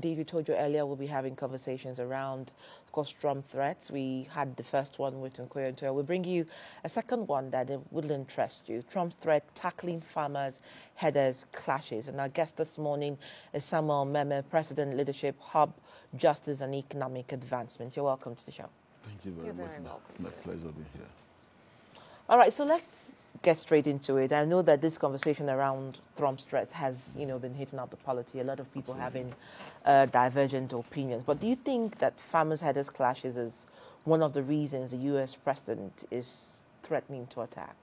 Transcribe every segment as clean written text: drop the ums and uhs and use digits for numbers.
indeed, we told you earlier we'll be having conversations around, of course, Trump threats. We had the first one with Nkoyo Ntoyo. We'll bring you a second one that will interest you. Trump's threat tackling farmers, headers, clashes. And our guest this morning is Samuel Meme, President Leadership Hub, Justice and Economic Advancement. You're welcome to the show. Thank you very much. It's my pleasure being here. All right, so let's get straight into it. I know that this conversation around Trump's threats has, been hitting up the polity. A lot of people having divergent opinions. But do you think that farmers' headers clashes is one of the reasons the U.S. president is threatening to attack?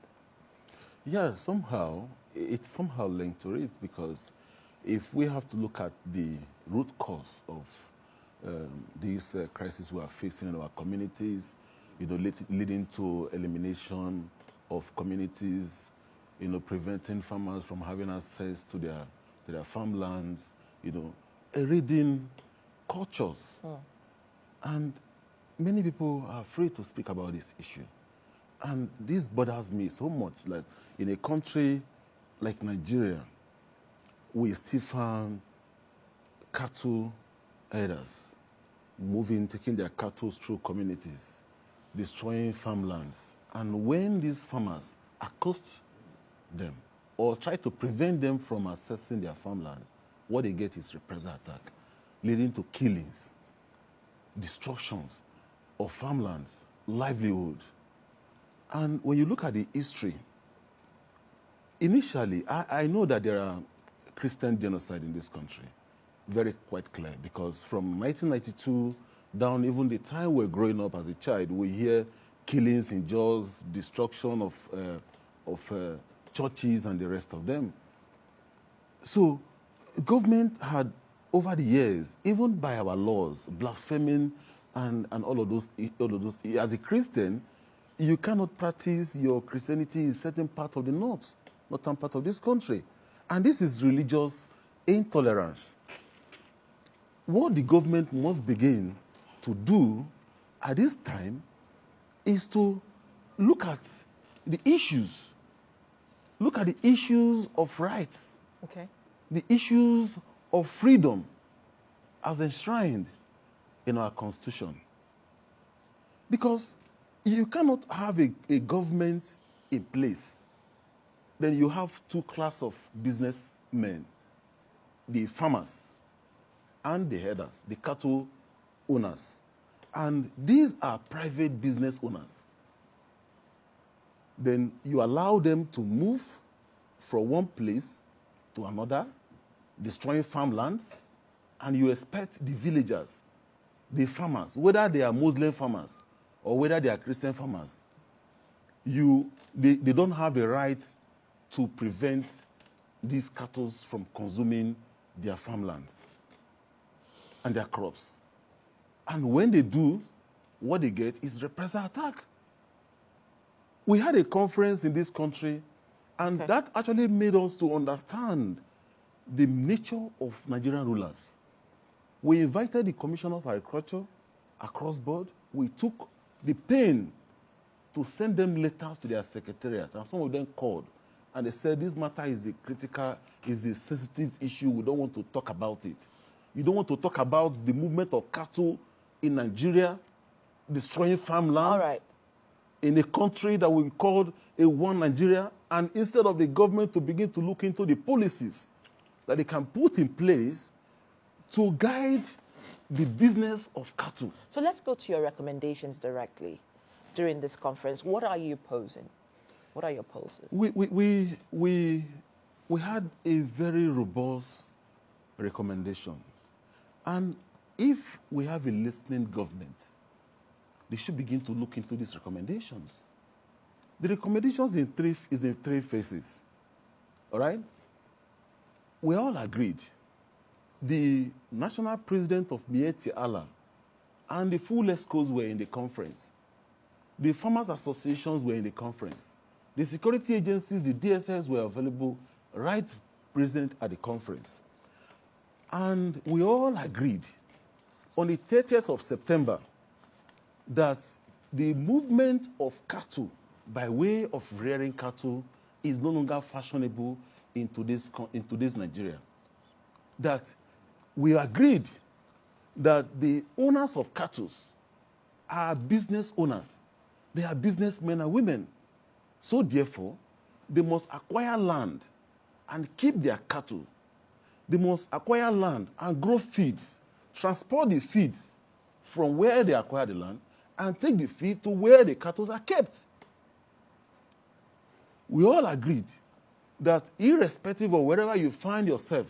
Yeah, it's somehow linked to it, because if we have to look at the root cause of these crises we are facing in our communities, leading to elimination of communities, preventing farmers from having access to their farmlands, eroding cultures. And many people are afraid to speak about this issue. And this bothers me so much. Like in a country like Nigeria, we still find cattle herders taking their cattle through communities, destroying farmlands. And when these farmers accost them or try to prevent them from accessing their farmland, what they get is reprisal attack, leading to killings, destructions of farmlands, livelihood. And when you look at the history, initially, I know that there are Christian genocide in this country, very quite clear, because from 1992 down, even the time we're growing up as a child, we hear killings in Jaws, destruction of churches and the rest of them. So government had, over the years, even by our laws, blaspheming and all of those. As a Christian, you cannot practice your Christianity in certain part of the northern part of this country. And this is religious intolerance. What the government must begin to do at this time is to look at the issues. Look at the issues of rights. Okay. The issues of freedom as enshrined in our Constitution. Because you cannot have a government in place. Then you have two classes of businessmen, the farmers and the herders, the cattle owners. And these are private business owners. Then you allow them to move from one place to another, destroying farmlands, and you expect the villagers, the farmers, whether they are Muslim farmers or whether they are Christian farmers, they don't have a right to prevent these cattle from consuming their farmlands and their crops. And when they do, what they get is reprisal attack. We had a conference in this country, and that actually made us to understand the nature of Nigerian rulers. We invited the Commissioner of Agriculture across board. We took the pain to send them letters to their secretariats, and some of them called, and they said, this matter is a sensitive issue. We don't want to talk about it. You don't want to talk about the movement of cattle in Nigeria, destroying farmland in a country that we called a one Nigeria, and instead of the government to begin to look into the policies that they can put in place to guide the business of cattle. So let's go to your recommendations directly during this conference. What are you posing? What are your poses? We had a very robust recommendations. And if we have a listening government, they should begin to look into these recommendations. The recommendations is in three phases. All right? We all agreed. The national president of Mieti Allah and the full ESCOs were in the conference. The farmers' associations were in the conference. The security agencies, the DSS, were available right present at the conference. And we all agreed on the 30th of September that the movement of cattle by way of rearing cattle is no longer fashionable in today's Nigeria. That we agreed that the owners of cattle are business owners. They are businessmen and women. So therefore, they must acquire land and keep their cattle. They must acquire land and grow feeds, transport the feeds from where they acquire the land and take the feed to where the cattle are kept. We all agreed that irrespective of wherever you find yourself,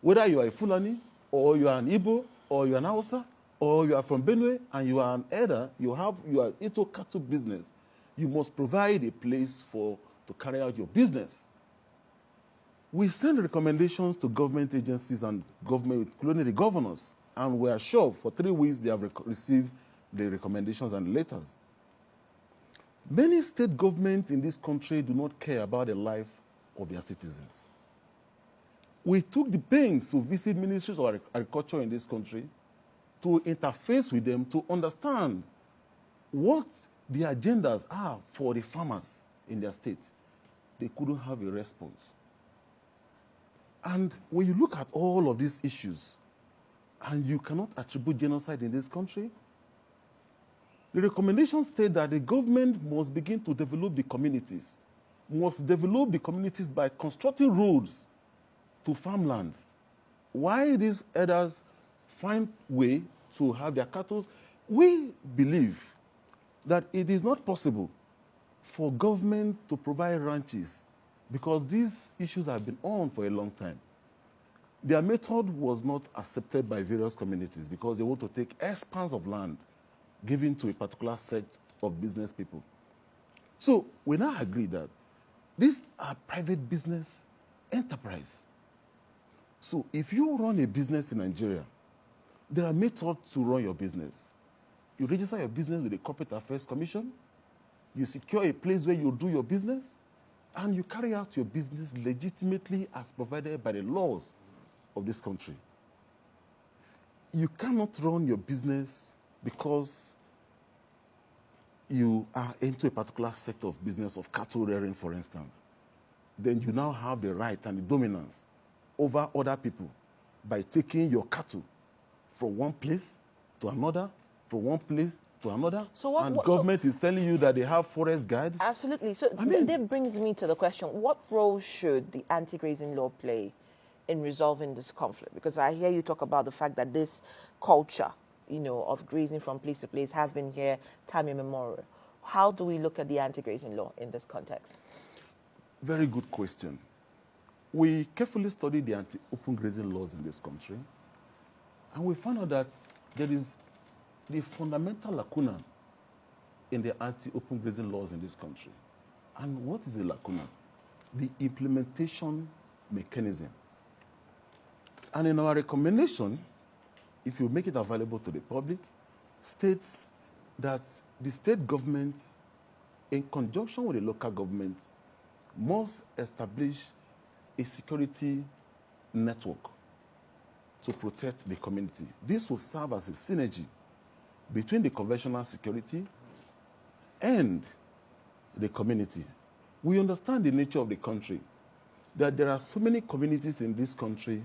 whether you are a Fulani, or you are an Igbo, or you are an Hausa, or you are from Benue, and you are an elder, you are into cattle business, you must provide a place to carry out your business. We send recommendations to government agencies and government, including the governors, and we are sure for 3 weeks they have received the recommendations and letters. Many state governments in this country do not care about the life of their citizens. We took the pains to visit ministries of agriculture in this country, to interface with them, to understand what the agendas are for the farmers in their states. They couldn't have a response. And when you look at all of these issues, and you cannot attribute genocide in this country, the recommendations state that the government must begin to develop the communities, by constructing roads to farmlands. Why these elders find way to have their cattle? We believe that it is not possible for government to provide ranches because these issues have been on for a long time. Their method was not accepted by various communities because they want to take expanse of land given to a particular set of business people. So we now agree that these are private business enterprise. So if you run a business in Nigeria, there are methods to run your business. You register your business with the Corporate Affairs Commission, you secure a place where you do your business, and you carry out your business legitimately as provided by the laws of this country. You cannot run your business because you are into a particular sector of business of cattle rearing, for instance. Then you now have the right and the dominance over other people by taking your cattle from one place to another, from one place to another. So government is telling you that they have forest guards. Absolutely. So that brings me to the question, what role should the anti-grazing law play in resolving this conflict? Because I hear you talk about the fact that this culture, of grazing from place to place has been here time immemorial. How do we look at the anti-grazing law in this context? Very good question. We carefully studied the anti-open grazing laws in this country, and we found out that there is the fundamental lacuna in the anti-open grazing laws in this country. And what is the lacuna? The implementation mechanism. And in our recommendation, if you make it available to the public, states that the state government, in conjunction with the local government, must establish a security network to protect the community. This will serve as a synergy between the conventional security and the community. We understand the nature of the country, that there are so many communities in this country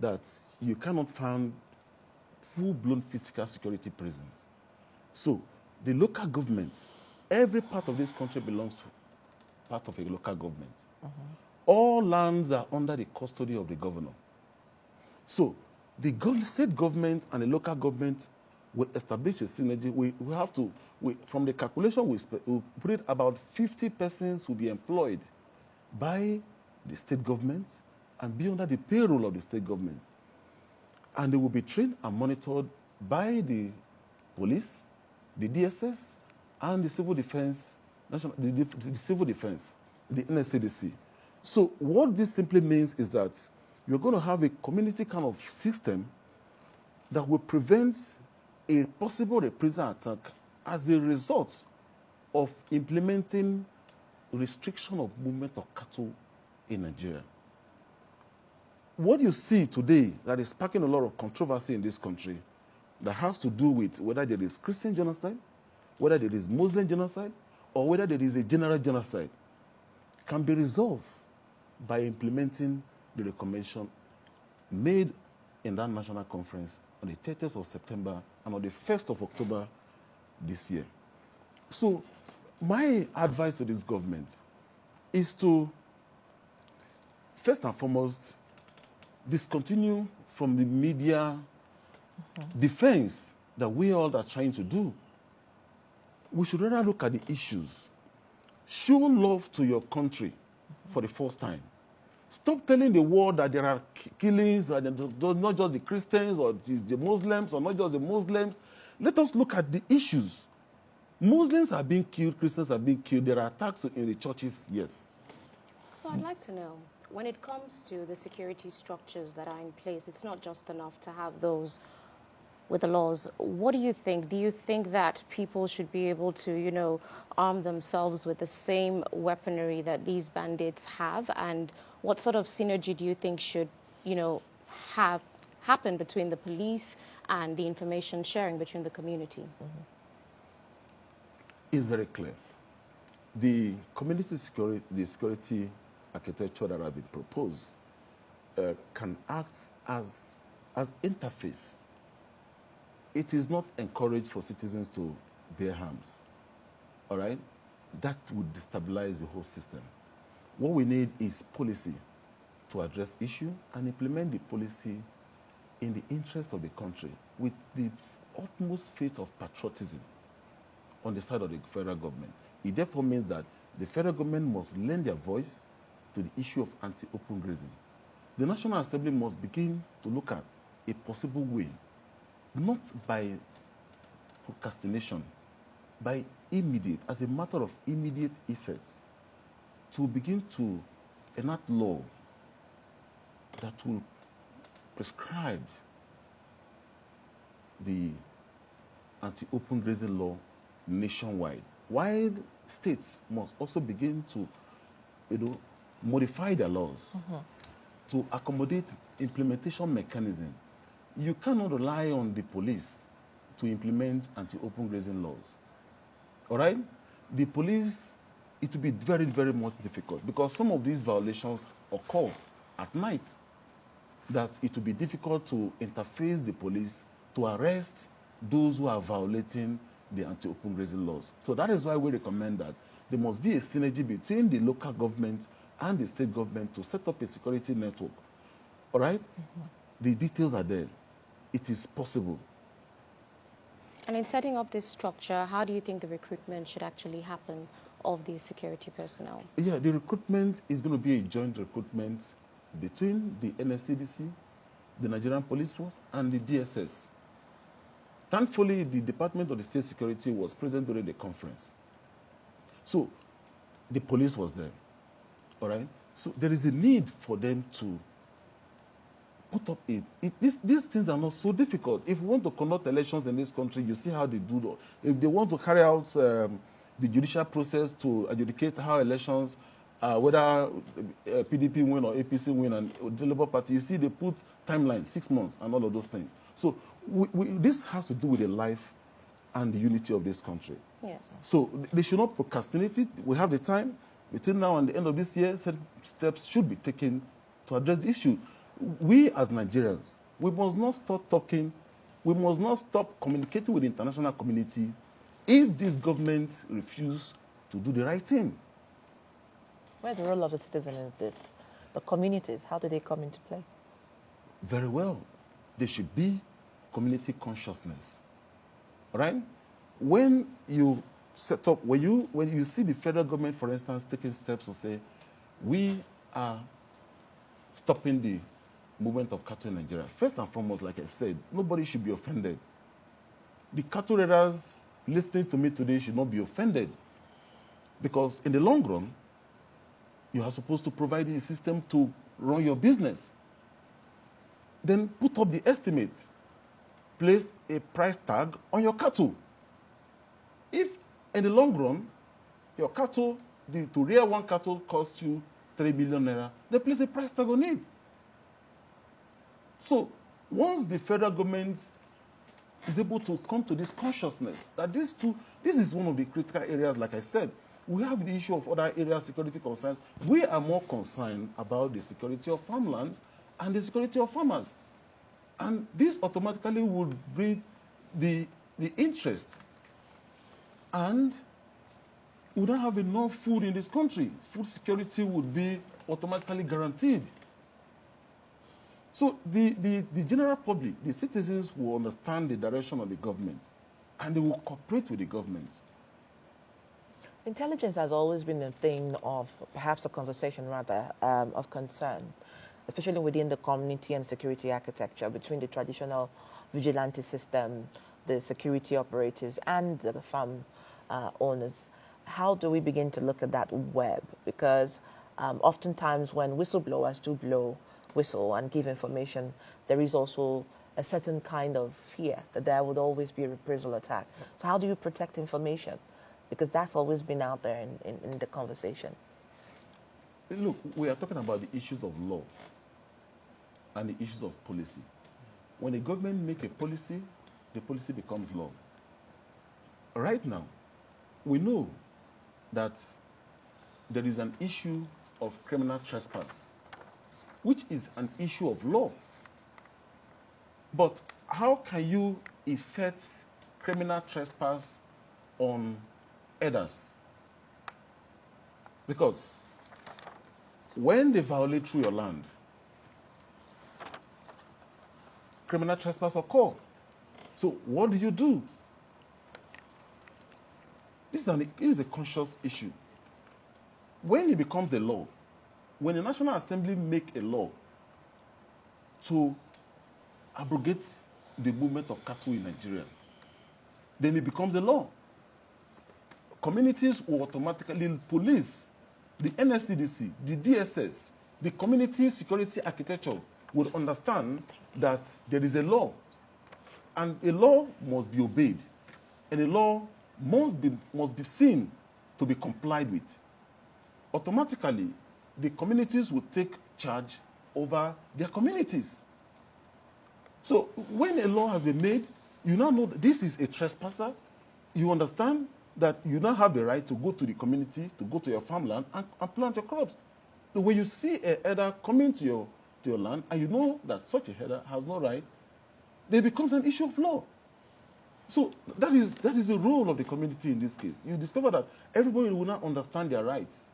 that you cannot find full-blown physical security presence. So the local governments, every part of this country belongs to part of a local government. All lands are under the custody of the governor. So the state government and the local government will establish a synergy. From the calculation, we put it about 50 persons will be employed by the state government and be under the payroll of the state government. And they will be trained and monitored by the police, the DSS, and the civil defense, the civil defense, the NSCDC. So what this simply means is that you're going to have a community kind of system that will prevent a possible reprisal attack as a result of implementing restriction of movement of cattle in Nigeria. What you see today that is sparking a lot of controversy in this country that has to do with whether there is Christian genocide, whether there is Muslim genocide, or whether there is a general genocide, can be resolved by implementing the recommendation made in that national conference on the 30th of September and on the 1st of October this year. So my advice to this government is to, first and foremost, discontinue from the media defense that we all are trying to do. We should rather look at the issues. Show love to your country for the first time. Stop telling the world that there are killings, and not just the Christians or the Muslims, or not just the Muslims. Let us look at the issues. Muslims are being killed, Christians are being killed. There are attacks in the churches, yes. So I'd like to know, when it comes to the security structures that are in place, it's not just enough to have those with the laws. What do you think? Do you think that people should be able to, arm themselves with the same weaponry that these bandits have? And what sort of synergy do you think should, have happen between the police and the information sharing between the community? It's very clear. The community security, the security architecture that has been proposed can act as interface. It is not encouraged for citizens to bear arms. All right? That would destabilize the whole system. What we need is policy to address issue and implement the policy in the interest of the country with the utmost faith of patriotism on the side of the federal government. It therefore means that the federal government must lend their voice to the issue of anti-open grazing. The National Assembly must begin to look at a possible way, not by procrastination, by immediate, as a matter of immediate effect, to begin to enact law that will prescribe the anti-open grazing law nationwide, while states must also begin to, modify their laws to accommodate implementation mechanism. You cannot rely on the police to implement anti-open grazing laws. All right? The police, it will be very, very much difficult because some of these violations occur at night, that it will be difficult to interface the police to arrest those who are violating the anti-open grazing laws. So that is why we recommend that there must be a synergy between the local government and the state government to set up a security network. All right? The details are there. It is possible. And in setting up this structure, how do you think the recruitment should actually happen of these security personnel? Yeah, the recruitment is going to be a joint recruitment between the NSCDC, the Nigerian Police Force, and the DSS. Thankfully, the Department of the State Security was present during the conference. So, the police was there. All right? So, there is a need for them to put up these things are not so difficult. If we want to conduct elections in this country, you see how they do that. If they want to carry out the judicial process to adjudicate how elections, whether PDP win or APC win and the Labour Party, you see they put timeline, 6 months and all of those things. So this has to do with the life and the unity of this country. Yes. So they should not procrastinate it. We have the time. Between now and the end of this year, certain steps should be taken to address the issue. We as Nigerians, we must not stop talking, we must not stop communicating with the international community if this government refuses to do the right thing. Where's the role of the citizen in this? The communities, how do they come into play? Very well. There should be community consciousness. All right? When you set up, when you see the federal government, for instance, taking steps to say, we are stopping the movement of cattle in Nigeria. First and foremost, like I said, nobody should be offended. The cattle raiders listening to me today should not be offended, because in the long run, you are supposed to provide a system to run your business. Then put up the estimate. Place a price tag on your cattle. If in the long run, your cattle, to rear one cattle costs you 3 million naira, they place a price tag on it. So once the federal government is able to come to this consciousness that this is one of the critical areas, like I said, we have the issue of other areas security concerns. We are more concerned about the security of farmland and the security of farmers. And this automatically would bring the interest. And we don't have enough food in this country. Food security would be automatically guaranteed. So the general public, the citizens will understand the direction of the government and they will cooperate with the government. Intelligence has always been a thing of, perhaps a conversation rather, of concern, especially within the community and security architecture between the traditional vigilante system, the security operatives, and the farm owners. How do we begin to look at that web? Because oftentimes when whistleblowers do blow whistle and give information, there is also a certain kind of fear that there would always be a reprisal attack. So how do you protect information? Because that's always been out there in the conversations. Look, we are talking about the issues of law and the issues of policy. When the government make a policy, the policy becomes law. Right now, we know that there is an issue of criminal trespass, which is an issue of law. But how can you effect criminal trespass on others? Because when they violate through your land, criminal trespass occur. So what do? This is a conscious issue. When it becomes the law, when the National Assembly make a law to abrogate the movement of cattle in Nigeria, then it becomes a law. Communities will automatically police, the NSCDC, the DSS, the community security architecture would understand that there is a law, and a law must be obeyed, and a law must be seen to be complied with. Automatically, the communities will take charge over their communities. So when a law has been made, you now know that this is a trespasser. You understand that you now have the right to go to the community, to go to your farmland and plant your crops. So when you see a header coming to your land and you know that such a header has no right, it becomes an issue of law. So that is the role of the community in this case. You discover that everybody will now understand their rights.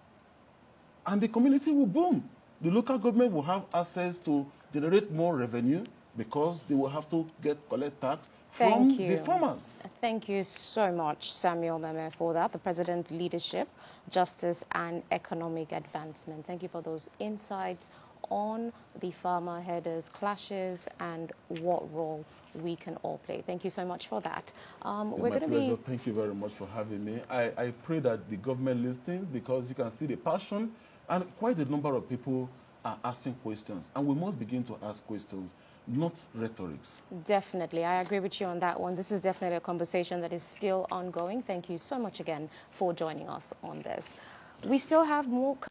And the community will boom. The local government will have access to generate more revenue because they will have to collect tax from the farmers. Thank you so much, Samuel Meme, for that. The President, Leadership, Justice and Economic Advancement. Thank you for those insights on the farmer headers clashes and what role we can all play. Thank you so much for that. It's my pleasure. Thank you very much for having me. I pray that the government listens, because you can see the passion, and quite a number of people are asking questions, and we must begin to ask questions, not rhetorics. Definitely. I agree with you on that one. This is definitely a conversation that is still ongoing. Thank you so much again for joining us on this. We still have more